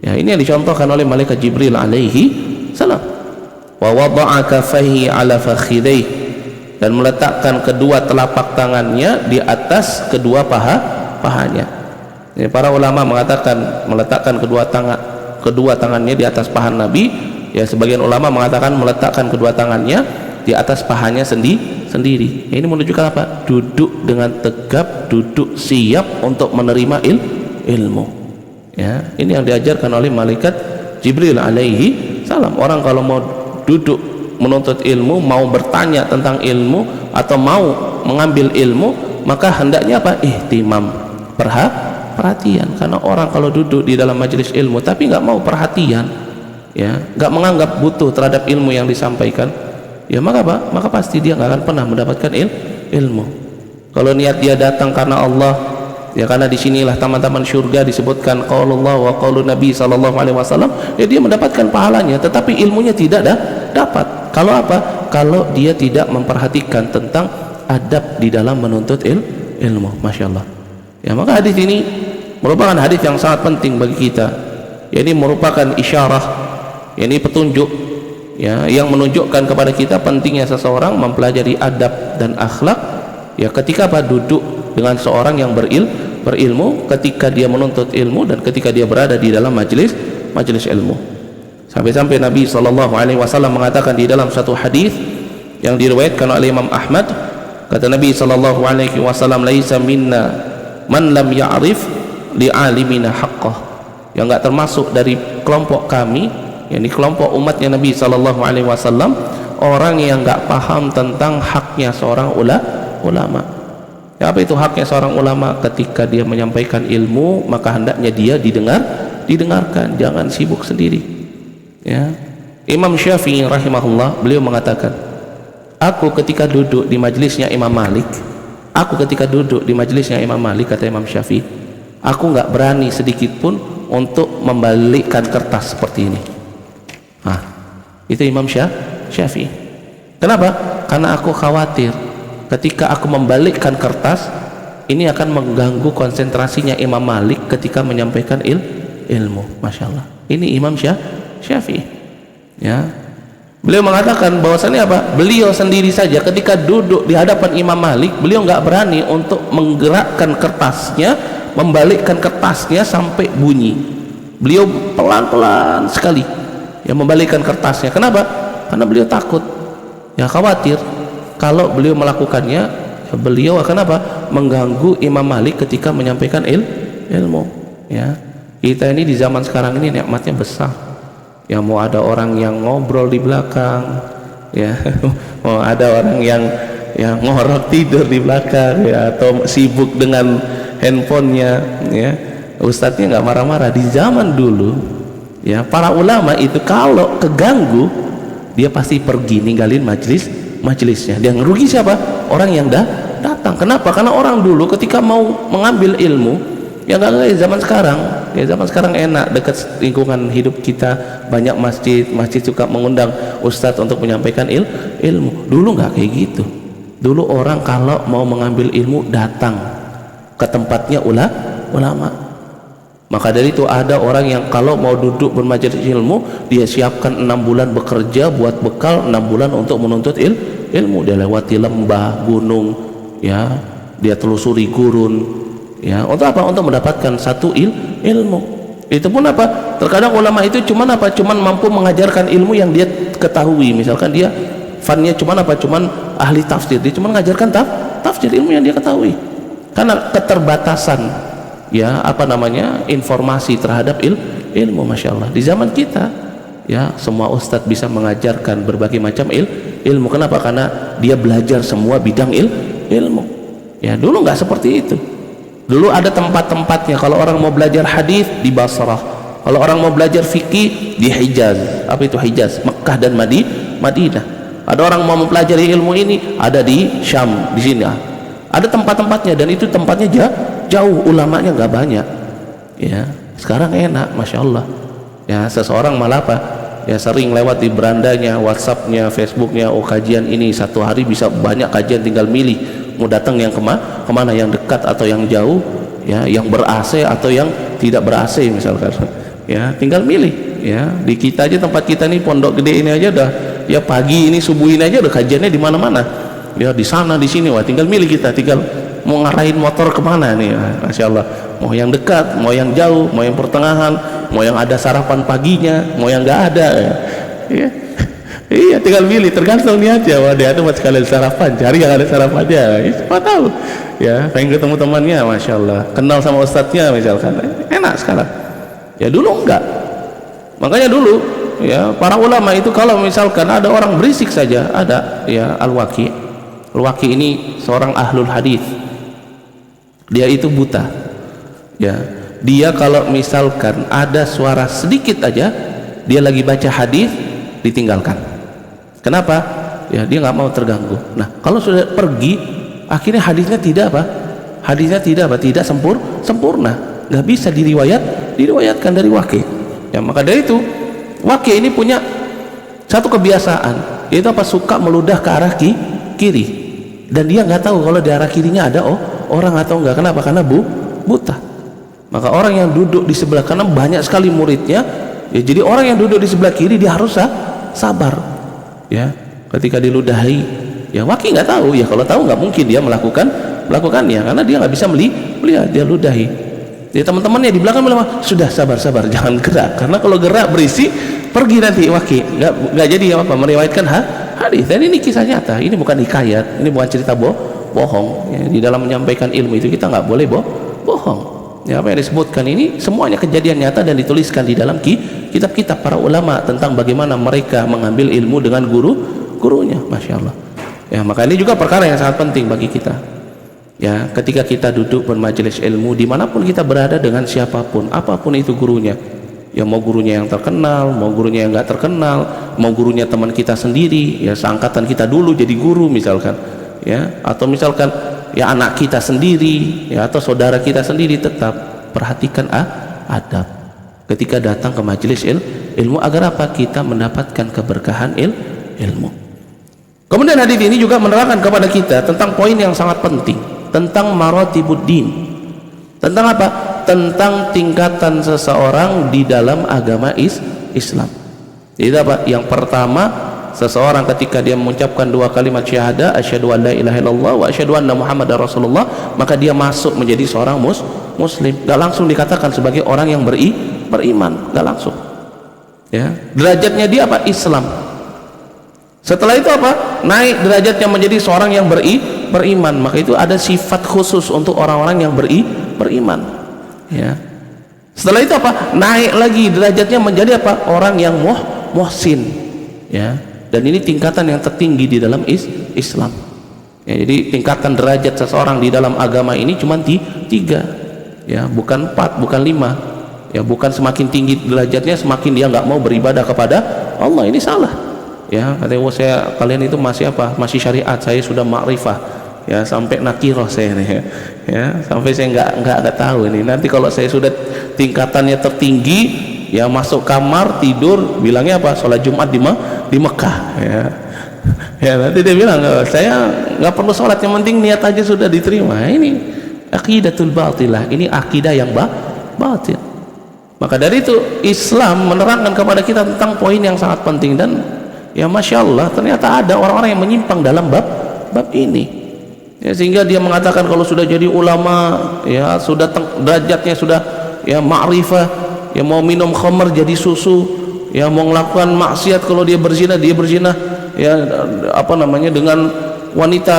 Ya, ini yang dicontohkan oleh malaikat Jibril alaihi salam. Wa wada'a kaffaihi ala fakhidaihi, dan meletakkan kedua telapak tangannya di atas kedua pahanya. Ya, para ulama mengatakan meletakkan kedua tangannya di atas paha Nabi. Ya, sebagian ulama mengatakan meletakkan kedua tangannya di atas pahanya sendiri. Ya, ini menunjukkan duduk dengan tegap, duduk siap untuk menerima ilmu. Ya, ini yang diajarkan oleh malaikat Jibril alaihi salam. Orang kalau mau duduk menuntut ilmu, mau bertanya tentang ilmu atau mau mengambil ilmu, maka hendaknya ihtimam, perhatian. Karena orang kalau duduk di dalam majelis ilmu tapi nggak mau perhatian, ya, nggak menganggap butuh terhadap ilmu yang disampaikan, ya maka pasti dia nggak akan pernah mendapatkan ilmu. Kalau niat dia datang karena Allah, ya, karena disinilah taman-taman syurga disebutkan qaulullah wa qaulun Nabi sallallahu alaihi wasallam, ya dia mendapatkan pahalanya, tetapi ilmunya tidak dapat. Kalau kalau dia tidak memperhatikan tentang adab di dalam menuntut ilmu. Masya Allah. Ya, maka hadis ini merupakan hadis yang sangat penting bagi kita. Ya, ini merupakan isyarah, ya, ini petunjuk, ya, yang menunjukkan kepada kita pentingnya seseorang mempelajari adab dan akhlak, ya, ketika duduk dengan seorang yang berilmu, ketika dia menuntut ilmu, dan ketika dia berada di dalam majelis ilmu. Sampai-sampai Nabi sallallahu alaihi wasallam mengatakan di dalam satu hadis yang diriwayatkan oleh Imam Ahmad, kata Nabi sallallahu alaihi wasallam, laisa minna man lam ya'rif li'alimina haqqah. Yang enggak termasuk dari kelompok kami, yakni kelompok umatnya Nabi sallallahu alaihi wasallam, orang yang enggak paham tentang haknya seorang ulama. Ya, apa itu haknya seorang ulama? Ketika dia menyampaikan ilmu, maka hendaknya dia didengarkan, jangan sibuk sendiri. Ya, Imam Syafi'i rahimahullah, beliau mengatakan, aku ketika duduk di majelisnya Imam Malik, kata Imam Syafi'i, aku nggak berani sedikit pun untuk membalikkan kertas seperti ini. Itu Imam Syafi'i. Kenapa? Karena aku khawatir ketika aku membalikkan kertas ini akan mengganggu konsentrasinya Imam Malik ketika menyampaikan ilmu. Masya Allah. Ini Imam Syafi'i. Ya, beliau mengatakan bahwasannya beliau sendiri saja ketika duduk di hadapan Imam Malik, beliau nggak berani untuk menggerakkan kertasnya, membalikkan kertasnya sampai bunyi. Beliau pelan-pelan sekali, ya, membalikkan kertasnya. Kenapa? Karena beliau takut, ya, khawatir kalau beliau melakukannya, ya, beliau akan mengganggu Imam Malik ketika menyampaikan ilmu. Ya, kita ini di zaman sekarang ini nikmatnya besar. Ya, mau ada orang yang ngobrol di belakang, ya, mau ada orang yang ngorok tidur di belakang, ya, atau sibuk dengan handphonenya, ya, ustadznya nggak marah-marah. Di zaman dulu, ya, para ulama itu kalau keganggu, dia pasti pergi ninggalin majelisnya. Dia ngerugi siapa? Orang yang datang. Kenapa? Karena orang dulu ketika mau mengambil ilmu, ya nggak kayak zaman sekarang. Ya, zaman sekarang enak, dekat lingkungan hidup kita, banyak masjid suka mengundang ustadz untuk menyampaikan ilmu. Dulu nggak kayak gitu. Dulu orang kalau mau mengambil ilmu datang ke tempatnya ulama. Maka dari itu ada orang yang kalau mau duduk bermajelis ilmu, dia siapkan 6 bulan bekerja buat bekal 6 bulan untuk menuntut ilmu. Dia lewati lembah, gunung, ya, dia telusuri gurun, ya, untuk apa? Untuk mendapatkan satu ilmu. Itu pun apa? Terkadang ulama itu cuman apa? Cuman mampu mengajarkan ilmu yang dia ketahui. Misalkan dia fannya cuman apa? Cuman ahli tafsir, dia cuma mengajarkan tafsir, ilmu yang dia ketahui. Karena keterbatasan, ya, apa namanya, informasi terhadap ilmu. Masya Allah, di zaman kita, ya, semua ustadz bisa mengajarkan berbagai macam ilmu. Kenapa? Karena dia belajar semua bidang ilmu. Ya, dulu nggak seperti itu. Dulu ada tempat-tempatnya. Kalau orang mau belajar hadis di Basrah, kalau orang mau belajar fikih di Hijaz. Apa itu Hijaz? Mekah dan Madinah. Ada orang mau mempelajari ilmu ini, ada di Syam, di sini. Ada tempat-tempatnya, dan itu tempatnya jauh, ulamanya nggak banyak. Ya, sekarang enak, masya Allah. Ya, seseorang malah apa? Ya, sering lewat di berandanya, WhatsAppnya, Facebooknya, oh kajian ini satu hari bisa banyak kajian, tinggal milih mau datang yang kemana, yang dekat atau yang jauh, ya, yang ber-AC atau yang tidak ber-AC misalkan, ya, tinggal milih. Ya, di kita aja, tempat kita nih, Pondok Gede ini aja udah, ya, pagi ini subuh ini aja udah kajiannya di mana-mana, ya, di sana di sini. Wah, tinggal milih kita, tinggal mau ngarahin motor kemana nih. Masya Allah, mau yang dekat, mau yang jauh, mau yang pertengahan, mau yang ada sarapan paginya, mau yang nggak ada, ya. Iya, tinggal milih, tergantung niatnya. Wah, dia ada buat sekalian sarapan, cari yang ada sarapannya. Siapa tahu, ya, pengen ketemu temannya, masya Allah, kenal sama ustadznya misalkan, enak sekarang. Ya, dulu enggak. Makanya dulu, ya, para ulama itu kalau misalkan ada orang berisik saja, ada, ya, Al-Waqi ini seorang ahlul hadis. Dia itu buta, ya. Dia kalau misalkan ada suara sedikit aja, dia lagi baca hadis, ditinggalkan. Kenapa? Ya, dia nggak mau terganggu. Nah, kalau sudah pergi, akhirnya hadisnya tidak apa? Hadisnya tidak sempurna, nggak bisa diriwayatkan dari Waqi. Ya, maka dari itu Waqi ini punya satu kebiasaan, yaitu apa? Suka meludah ke arah kiri, dan dia nggak tahu kalau di arah kirinya ada orang atau enggak. Kenapa? Karena buta. Maka orang yang duduk di sebelah kanan, banyak sekali muridnya, ya, jadi orang yang duduk di sebelah kiri dia harus sabar. Ya, ketika diludahi, ya, Waqi nggak tahu. Ya, kalau tahu nggak mungkin dia melakukannya, karena dia nggak bisa melihat, dia ludahi. Jadi teman-temannya di belakang bilang, sudah sabar, jangan gerak, karena kalau gerak berisik, pergi nanti Waqi, nggak jadi apa meriwayatkan hadis. Dan ini kisah nyata, ini bukan hikayat, ini bukan cerita bohong. Ya, di dalam menyampaikan ilmu itu kita nggak boleh bohong. Ya, apa yang disebutkan ini semuanya kejadian nyata dan dituliskan di dalam kitab-kitab para ulama tentang bagaimana mereka mengambil ilmu dengan gurunya. Masya Allah. Ya, maka ini juga perkara yang sangat penting bagi kita. Ya, ketika kita duduk bermajelis ilmu, dimanapun kita berada dengan siapapun, apapun itu gurunya, ya, mau gurunya yang terkenal, mau gurunya yang nggak terkenal, mau gurunya teman kita sendiri, ya, seangkatan kita dulu jadi guru misalkan, ya, atau misalkan, ya, anak kita sendiri, ya, atau saudara kita sendiri, tetap perhatikan adab ketika datang ke majelis ilmu, agar apa? Kita mendapatkan keberkahan ilmu. Kemudian hadis ini juga menerangkan kepada kita tentang poin yang sangat penting, tentang maratibuddin. Tentang apa? Tentang tingkatan seseorang di dalam agama Islam. Jadi apa? Yang pertama, seseorang ketika dia mengucapkan 2 kalimat syahadah, asyhadu an la ilaha illallah wa asyhadu anna muhammadar rasulullah, maka dia masuk menjadi seorang muslim. Gak langsung dikatakan sebagai orang yang beriman, gak langsung. Ya, derajatnya dia apa? Islam. Setelah itu apa? Naik derajatnya menjadi seorang yang beriman. Maka itu ada sifat khusus untuk orang-orang yang beriman. Ya. Setelah itu apa? Naik lagi derajatnya menjadi apa? Orang yang muhsin. Ya. Dan ini tingkatan yang tertinggi di dalam Islam. Ya, jadi tingkatan derajat seseorang di dalam agama ini cuma 3. Ya, bukan 4, bukan 5. Ya, bukan semakin tinggi derajatnya semakin dia nggak mau beribadah kepada Allah. Ini salah. Ya, katanya, kalian itu masih apa? Masih syariat, saya sudah makrifah. Ya, sampai nakiroh saya nih. Ya, sampai saya nggak tahu ini. Nanti kalau saya sudah tingkatannya tertinggi, ya, masuk kamar tidur bilangnya apa? Sholat Jumat di Mekah. Ya, Ya nanti dia bilang, saya nggak perlu sholat, yang penting niat aja sudah diterima. Ini aqidatul batilah, ini akidah yang batil. Maka dari itu Islam menerangkan kepada kita tentang poin yang sangat penting. Dan ya masya Allah, ternyata ada orang-orang yang menyimpang dalam bab ini, ya, sehingga dia mengatakan kalau sudah jadi ulama, ya sudah derajatnya sudah ya ma'rifah, ya mau minum khamr jadi susu, ya mau melakukan maksiat, kalau dia berzina ya apa namanya dengan wanita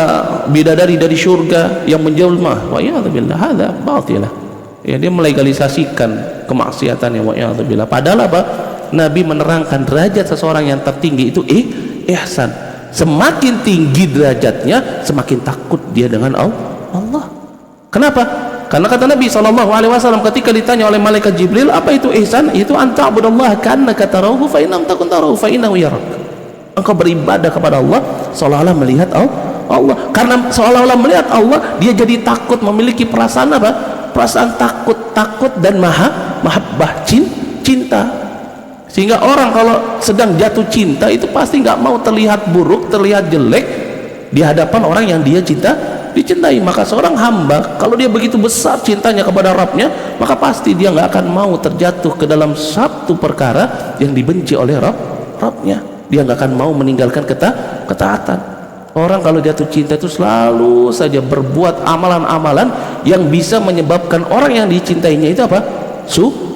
bidadari dari surga yang menjelma, wa ya'udzubillah, hadza batilah. Ya dia melegalisasikan kemaksiatannya, wa ya'udzubillah. Padahal apa? Nabi menerangkan derajat seseorang yang tertinggi itu ihsan. Semakin tinggi derajatnya, semakin takut dia dengan Allah. Kenapa? Karena kata Nabi SAW ketika ditanya oleh malaikat Jibril, apa itu ihsan? Itu anta'budallaha ka'annaka tarahu fa in lam takun tarahu fa innahu yarak. Engkau beribadah kepada Allah seolah-olah melihat Allah. Karena seolah-olah melihat Allah, dia jadi takut, memiliki perasaan apa? Perasaan takut dan mahabbah, cinta. Sehingga orang kalau sedang jatuh cinta itu pasti nggak mau terlihat buruk, terlihat jelek di hadapan orang yang dia dicintai. Maka seorang hamba kalau dia begitu besar cintanya kepada Rabbnya, maka pasti dia nggak akan mau terjatuh ke dalam satu perkara yang dibenci oleh Rabbnya. Dia nggak akan mau meninggalkan ketaatan. Orang kalau jatuh cinta itu selalu saja berbuat amalan-amalan yang bisa menyebabkan orang yang dicintainya itu apa?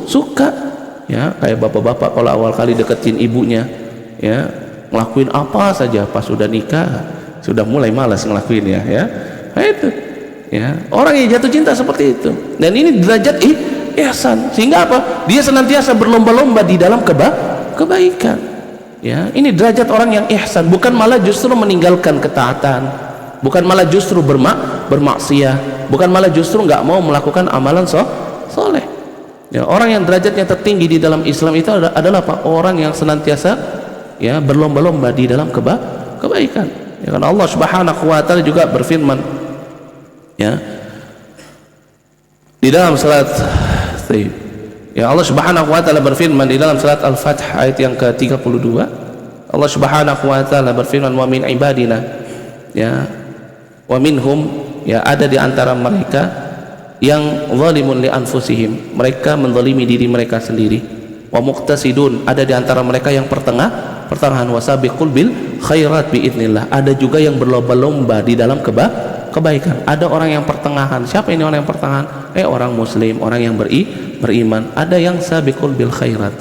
Suka. Ya, kayak bapak-bapak kalau awal kali deketin ibunya, ya ngelakuin apa saja, pas sudah nikah sudah mulai malas ngelakuinnya, ya. Nah, itu. Ya, orang yang jatuh cinta seperti itu. Dan ini derajat ihsan. Sehingga apa? Dia senantiasa berlomba-lomba di dalam kebaikan. Ya, ini derajat orang yang ihsan, bukan malah justru meninggalkan ketaatan, bukan malah justru bermaksiat, bukan malah justru nggak mau melakukan amalan soleh. Ya, orang yang derajatnya tertinggi di dalam Islam itu adalah apa? Orang yang senantiasa ya berlomba-lomba di dalam kebaikan. Ya, karena Allah Subhanahu wa taala juga berfirman, ya, di dalam salat ya Allah Subhanahu wa taala berfirman di dalam surat Al-Fath ayat yang ke-32. Allah Subhanahu wa taala berfirman, wa min ibadina, ya, wa minhum, ya ada di antara mereka yang zalimun li anfusihim, mereka menzalimi diri mereka sendiri, wa muqtasidun, ada di antara mereka yang pertengahan, wasabiqul bil khairat biidznillah, ada juga yang berlomba-lomba di dalam kebaikan. Ada orang yang pertengahan. Siapa ini orang yang pertengahan? Orang muslim, orang yang beriman. Ada yang sabiqul bil khairat,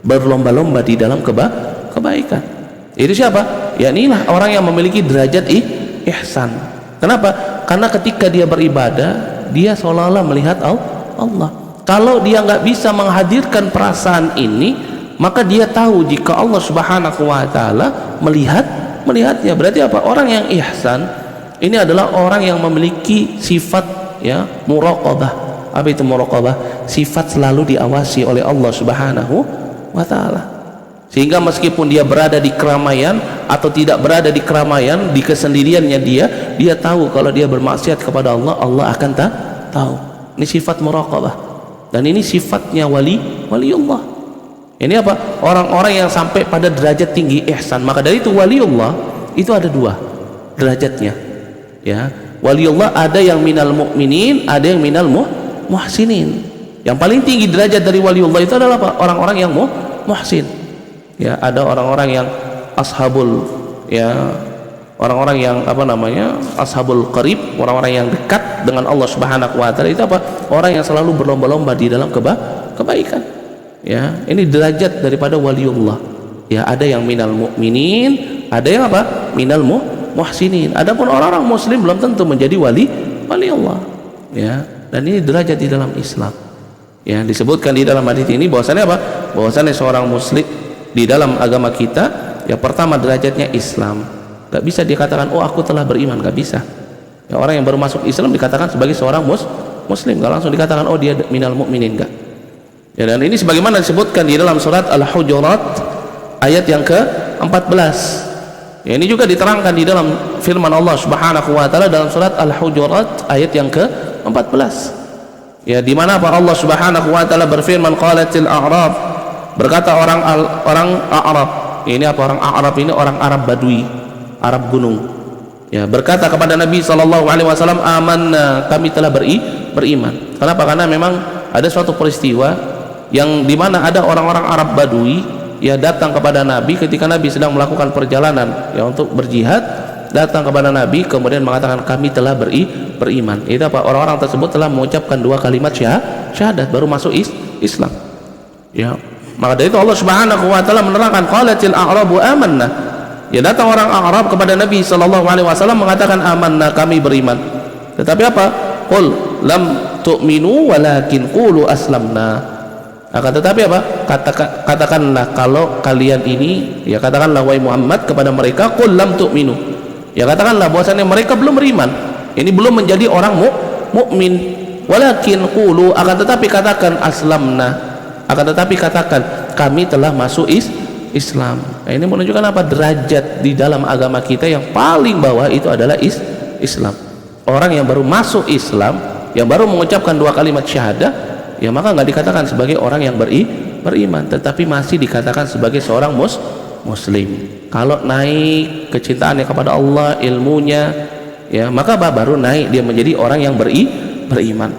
berlomba-lomba di dalam kebaikan. Itu siapa? Ya inilah orang yang memiliki derajat ihsan. Kenapa? Karena ketika dia beribadah, dia seolah-olah melihat Allah. Kalau dia nggak bisa menghadirkan perasaan ini, maka dia tahu jika Allah Subhanahu wa taala melihatnya. Berarti apa? Orang yang ihsan ini adalah orang yang memiliki sifat ya muraqabah. Apa itu muraqabah? Sifat selalu diawasi oleh Allah Subhanahu wa taala. Sehingga meskipun dia berada di keramaian atau tidak berada di keramaian, di kesendiriannya dia tahu kalau dia bermaksiat kepada Allah, Allah akan tahu. Ini sifat muraqabah. Dan ini sifatnya waliullah. Ini apa? Orang-orang yang sampai pada derajat tinggi ihsan. Maka dari itu waliullah itu ada dua derajatnya. Ya, waliullah ada yang minal mu'minin, ada yang minal muhsinin. Yang paling tinggi derajat dari waliullah itu adalah apa? Orang-orang yang muhsin. Ya, ada orang-orang yang ashabul, ya, orang-orang yang apa namanya? Ashabul qarib, orang-orang yang dekat dengan Allah Subhanahu wa taala. Itu apa? Orang yang selalu berlomba-lomba di dalam kebaikan. Ya, ini derajat daripada waliullah. Ya, ada yang minal mu'minin, ada yang apa? Minal muhsinin. Adapun orang-orang muslim belum tentu menjadi wali Allah. Ya, dan ini derajat di dalam Islam. Ya, disebutkan di dalam hadis ini bahwasannya apa? Bahwasannya seorang muslim di dalam agama kita, ya pertama derajatnya Islam. Gak bisa dikatakan, oh aku telah beriman, gak bisa. Ya, orang yang baru masuk Islam dikatakan sebagai seorang muslim, gak langsung dikatakan oh dia minal mu'minin, gak. Ya, dan ini sebagaimana disebutkan di dalam surat Al-Hujurat ayat yang ke-14. Ya, ini juga diterangkan di dalam firman Allah Subhanahu wa taala dalam surat Al-Hujurat ayat yang ke-14. Ya, di mana Allah Subhanahu wa taala berfirman, qalatil a'rab, berkata orang Arab. Ini apa orang Arab ini? Orang Arab Badui. Arab gunung, ya, berkata kepada Nabi SAW, amanna, kami telah beriman. Kenapa? Karena memang ada suatu peristiwa yang dimana ada orang-orang Arab Badui ya datang kepada Nabi ketika Nabi sedang melakukan perjalanan ya untuk berjihad, datang kepada Nabi kemudian mengatakan kami telah beriman. Itu apa? Orang-orang tersebut telah mengucapkan 2 kalimat syahadat baru masuk Islam. Ya, maka dari itu Allah Subhanahu wa taala menerangkan qalatil a'rabu amanna. Ya, datang orang Arab kepada Nabi SAW mengatakan amanna, kami beriman. Tetapi apa? Qul lam tu'minu walakin qulu aslamna. Akan tetapi apa? Katakanlah kalau kalian ini, ya katakanlah wahai Muhammad kepada mereka, qul lam tu'minu. Ya katakanlah bahwasanya mereka belum beriman. Ini belum menjadi orang mukmin. Walakin qulu, akan tetapi katakan aslamna. Akan tetapi katakan kami telah masuk Islam. Nah, ini menunjukkan apa? Derajat di dalam agama kita yang paling bawah itu adalah Islam. Orang yang baru masuk Islam, yang baru mengucapkan 2 kalimat syahadah, ya maka nggak dikatakan sebagai orang yang beriman, tetapi masih dikatakan sebagai seorang muslim. Kalau naik kecintaannya kepada Allah, ilmunya, ya maka baru naik dia menjadi orang yang beriman.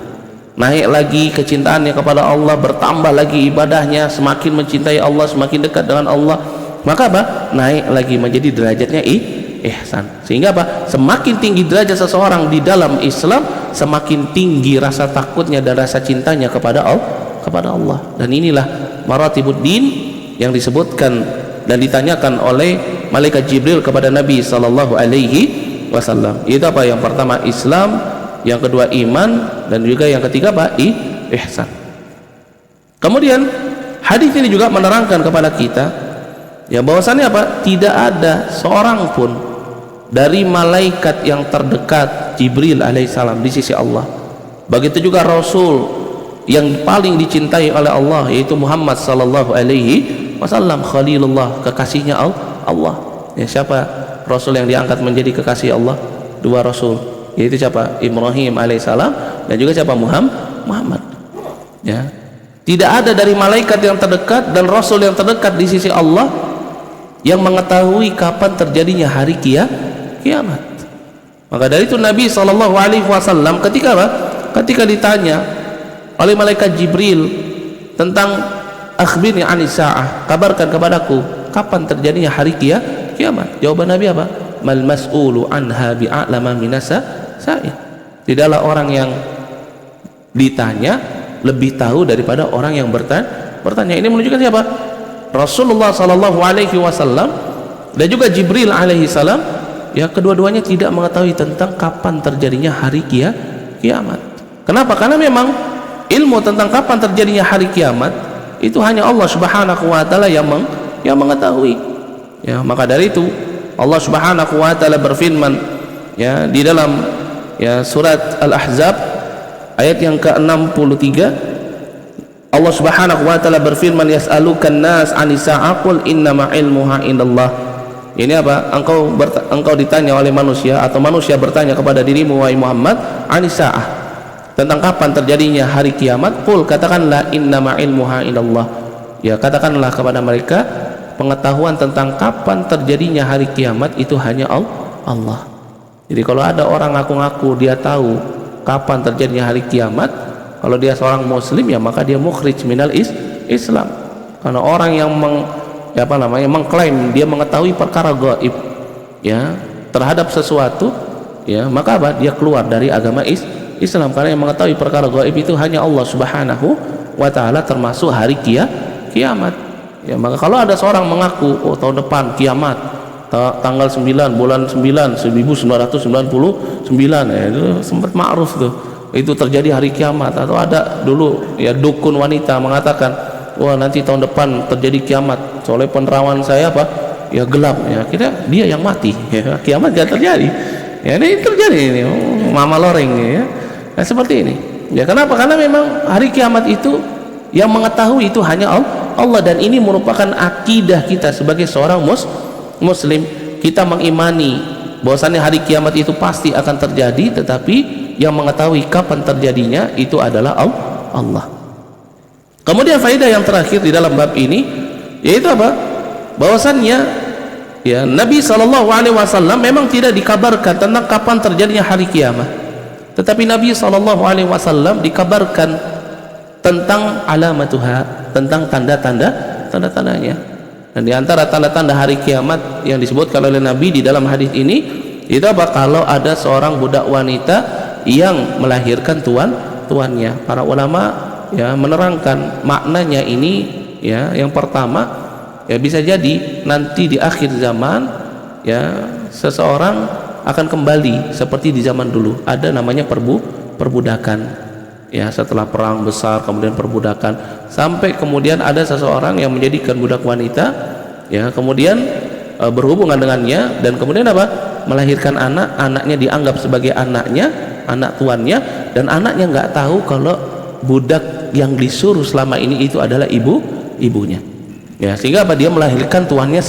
Naik lagi kecintaannya kepada Allah, bertambah lagi ibadahnya, semakin mencintai Allah, semakin dekat dengan Allah, maka apa? Naik lagi menjadi derajatnya ihsan. Sehingga apa? Semakin tinggi derajat seseorang di dalam Islam, semakin tinggi rasa takutnya dan rasa cintanya kepada Allah. Dan inilah maratibuddin yang disebutkan dan ditanyakan oleh malaikat Jibril kepada Nabi sallallahu alaihi wasallam. Itu apa? Yang pertama Islam, yang kedua iman, dan juga yang ketiga apa? Ihsan. Kemudian hadis ini juga menerangkan kepada kita ya bahwasannya apa? Tidak ada seorang pun dari malaikat yang terdekat Jibril alaihissalam di sisi Allah, begitu juga Rasul yang paling dicintai oleh Allah yaitu Muhammad sallallahu alaihi wasallam, Khalilullah, kekasihnya Allah. Ya, siapa Rasul yang diangkat menjadi kekasih Allah? 2 Rasul, yaitu siapa? Ibrahim alaihissalam dan juga siapa? Muhammad. Ya, tidak ada dari malaikat yang terdekat dan Rasul yang terdekat di sisi Allah yang mengetahui kapan terjadinya hari kiamat. Maka dari itu Nabi SAW ketika ditanya oleh malaikat Jibril tentang akhbirni anis sa'ah, kabarkan kepadaku kapan terjadinya hari kiamat, jawaban Nabi apa? Mal mas'ulu anha bi'a'lama minasa sa'il. Tidaklah orang yang ditanya lebih tahu daripada orang yang bertanya. Ini menunjukkan siapa? Rasulullah SAW dan juga Jibril alaihi salam, ya kedua-duanya tidak mengetahui tentang kapan terjadinya hari kiamat. Kenapa? Karena memang ilmu tentang kapan terjadinya hari kiamat itu hanya Allah Subhanahu wa taala yang mengetahui. Ya, maka dari itu Allah Subhanahu wa taala berfirman ya di dalam ya surat Al-Ahzab ayat yang ke-63, Allah Subhanahu wa taala berfirman yas'alukan nas 'anis sa'ah qul innama ilmuha indallah. Ini apa? Engkau ditanya oleh manusia atau manusia bertanya kepada dirimu wahai Muhammad 'anis sa'ah, tentang kapan terjadinya hari kiamat. Qul, katakanlah innama ilmuha indallah. Ya, katakanlah kepada mereka pengetahuan tentang kapan terjadinya hari kiamat itu hanya Allah. Jadi kalau ada orang ngaku-ngaku dia tahu kapan terjadinya hari kiamat, kalau dia seorang muslim ya maka dia mukhrij minal Islam. Karena orang yang mengklaim dia mengetahui perkara gaib ya terhadap sesuatu ya maka apa? Dia keluar dari agama Islam, karena yang mengetahui perkara gaib itu hanya Allah Subhanahu wa taala, termasuk hari kiamat. Ya, maka kalau ada seorang mengaku tahun depan kiamat tanggal 9 bulan 9 1999 ya, itu sempat ma'ruf tuh, itu terjadi hari kiamat. Atau ada dulu ya dukun wanita mengatakan wah nanti tahun depan terjadi kiamat, soalnya penerawan saya apa ya gelap ya, kira dia yang mati ya, kiamat gak terjadi ya. Ini terjadi ini mama loreng ya. Nah seperti ini ya. Kenapa? Karena memang hari kiamat itu yang mengetahui itu hanya Allah, dan ini merupakan akidah kita sebagai seorang muslim. Kita mengimani bahwasannya hari kiamat itu pasti akan terjadi, tetapi yang mengetahui kapan terjadinya itu adalah Allah. Kemudian faedah yang terakhir di dalam bab ini yaitu apa? Bahwasannya ya, Nabi SAW memang tidak dikabarkan tentang kapan terjadinya hari kiamat, tetapi Nabi SAW dikabarkan tentang alamatuha, tentang tanda-tandanya. Dan di antara tanda-tanda hari kiamat yang disebutkan oleh Nabi di dalam hadis ini, itu apa? Kalau ada seorang budak wanita yang melahirkan tuannya. Para ulama ya menerangkan maknanya ini, ya, yang pertama, ya, bisa jadi nanti di akhir zaman, ya, seseorang akan kembali seperti di zaman dulu, ada namanya perbudakan, ya, setelah perang besar kemudian perbudakan, sampai kemudian ada seseorang yang menjadikan budak wanita, ya, kemudian berhubungan dengannya, dan kemudian apa, melahirkan anaknya dianggap sebagai anaknya, anak tuannya, dan anaknya nggak tahu kalau budak yang disuruh selama ini itu adalah ibunya, ya, sehingga apa, dia melahirkan tuannya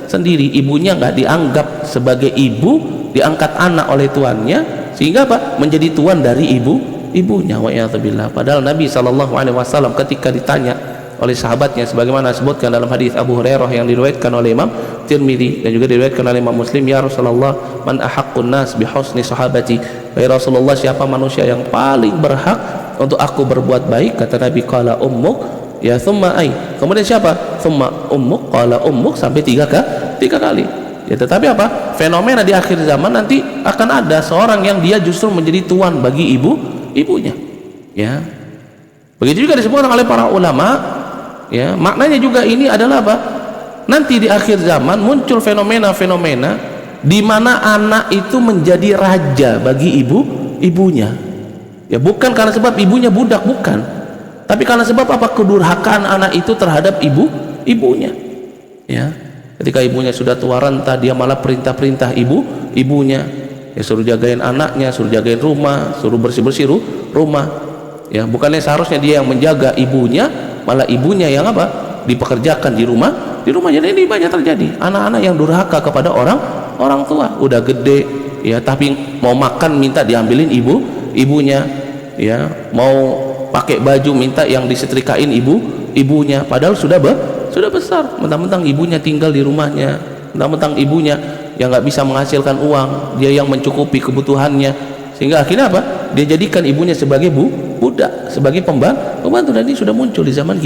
sendiri, ibunya nggak dianggap sebagai ibu, diangkat anak oleh tuannya, sehingga apa, menjadi tuan dari ibunya. Wa'iyadzubillah. Padahal Nabi SAW ketika ditanya oleh sahabatnya, sebagaimana disebutkan dalam hadis Abu Hurairah yang diriwayatkan oleh Imam Tirmidzi dan juga diriwayatkan oleh Imam Muslim, ya Rasulullah, man ahaqqun nas bi husni sahabati, ya Rasulullah, siapa manusia yang paling berhak untuk aku berbuat baik? Kata Nabi, qala ummuk, ya, thumma ai, kemudian siapa? Thumma ummuk, qala ummuk, sampai tiga kali. Ya, tetapi apa, fenomena di akhir zaman nanti akan ada seorang yang dia justru menjadi tuan bagi ibunya, ya. Begitu juga disebutkan oleh para ulama, ya, maknanya juga ini adalah apa, nanti di akhir zaman muncul fenomena-fenomena di mana anak itu menjadi raja bagi ibunya, ya, bukan karena sebab ibunya budak, bukan, tapi karena sebab apa, kedurhakaan anak itu terhadap ibunya, ya. Ketika ibunya sudah tua renta, dia malah perintah-perintah ibunya, ya, suruh jagain anaknya, suruh jagain rumah, suruh bersih-bersih rumah, ya, bukannya seharusnya dia yang menjaga ibunya, malah ibunya yang apa, dipekerjakan di rumah. Jadi ini banyak terjadi anak-anak yang durhaka kepada orang tua, udah gede, ya, tapi mau makan minta diambilin ibunya, ya, mau pakai baju minta yang disetrikain ibunya, padahal sudah besar, mentang-mentang ibunya tinggal di rumahnya, mentang-mentang ibunya yang nggak bisa menghasilkan uang, dia yang mencukupi kebutuhannya, sehingga akhirnya apa, dia jadikan ibunya sebagai budak, sebagai pembantu. Dan ini sudah muncul di zaman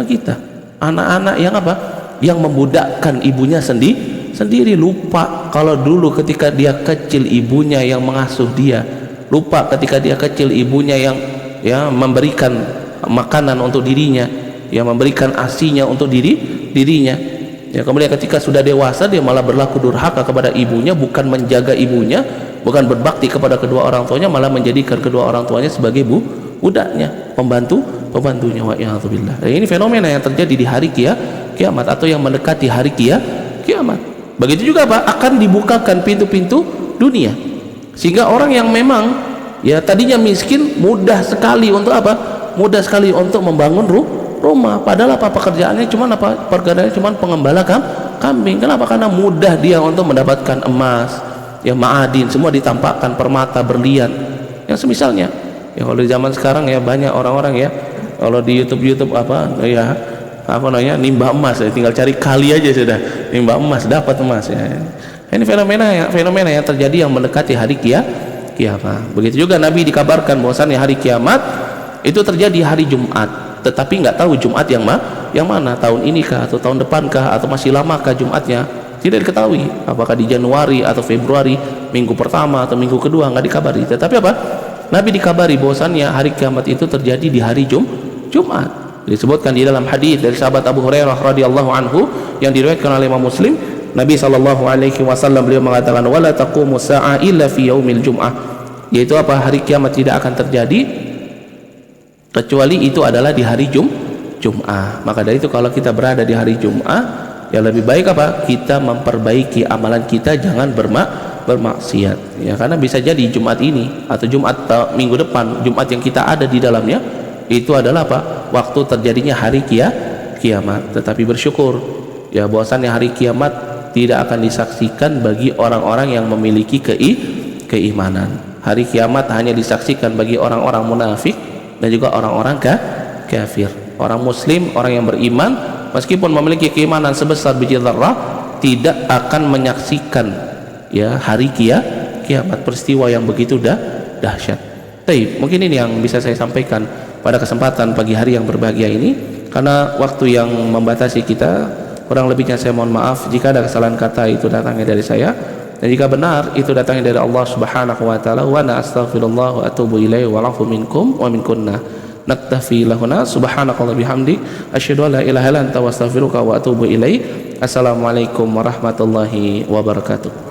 kita, anak-anak yang apa, yang membudakkan ibunya sendiri, lupa kalau dulu ketika dia kecil ibunya yang mengasuh dia, lupa ketika dia kecil ibunya yang, ya, memberikan makanan untuk dirinya, yang memberikan asinya untuk dirinya, ya, kemudian ketika sudah dewasa dia malah berlaku durhaka kepada ibunya, bukan menjaga ibunya, bukan berbakti kepada kedua orang tuanya, malah menjadikan kedua orang tuanya sebagai budaknya, pembantunya. Wa'iyadzubillah. Dan ini fenomena yang terjadi di hari kiamat atau yang mendekati hari kiamat. Begitu juga apa, akan dibukakan pintu-pintu dunia, sehingga orang yang memang, ya, tadinya miskin, mudah sekali untuk apa, mudah sekali untuk membangun rumah, padahal apa, pekerjaannya cuma pengembala kambing. Kenapa? Karena mudah dia untuk mendapatkan emas, ya, ma'adin, semua ditampakkan, permata, berlian, yang semisalnya. Ya, kalau di zaman sekarang, ya, banyak orang-orang, ya, kalau di YouTube apa, ya, apa namanya, nimba emas, ya, tinggal cari kali aja sudah nimba emas, dapat emas, ya. Ini fenomena yang terjadi yang mendekati hari kiamat. Begitu juga Nabi dikabarkan bahwasannya hari kiamat itu terjadi hari Jumat, tetapi nggak tahu Jumat yang mana, tahun ini kah atau tahun depan kah atau masih lama kah Jumatnya, tidak diketahui, apakah di Januari atau Februari, minggu pertama atau minggu kedua, nggak dikabari. Tetapi apa, Nabi dikabari bahwasannya hari kiamat itu terjadi di hari Jumat. Disebutkan di dalam hadis dari sahabat Abu Hurairah radhiyallahu anhu yang diriwayatkan oleh Imam Muslim, Nabi sallallahu alaihi wasallam beliau mengatakan, wala taqumu sa'a illa fi yaumil jum'ah, yaitu apa, hari kiamat tidak akan terjadi kecuali itu adalah di hari Jum'ah. Maka dari itu kalau kita berada di hari Jum'ah, ya, lebih baik apa, kita memperbaiki amalan kita, jangan bermaksiat, ya, karena bisa jadi Jumat ini atau Jumat minggu depan, Jumat yang kita ada di dalamnya itu adalah apa, waktu terjadinya hari kiamat. Tetapi bersyukur, ya, bahwasannya hari kiamat tidak akan disaksikan bagi orang-orang yang memiliki keimanan. Hari kiamat hanya disaksikan bagi orang-orang munafik dan juga orang-orang kafir. Orang muslim, orang yang beriman, meskipun memiliki keimanan sebesar biji zarrah, tidak akan menyaksikan ya hari kiamat, peristiwa yang begitu dahsyat. Baik, mungkin ini yang bisa saya sampaikan pada kesempatan pagi hari yang berbahagia ini, karena waktu yang membatasi kita. Kurang lebihnya saya mohon maaf jika ada kesalahan kata itu datangnya dari saya, dan jika benar itu datangnya dari Allah Subhanahu wa taala. Wa ana astaghfirullah wa atubu ilaihi wa afu minkum wa minkunna. Naktafi lahuna subhanakallah bihamdi asyhadu an la ilaha illa anta wa astaghfiruka wa atubu ilaik. Assalamualaikum warahmatullahi wabarakatuh.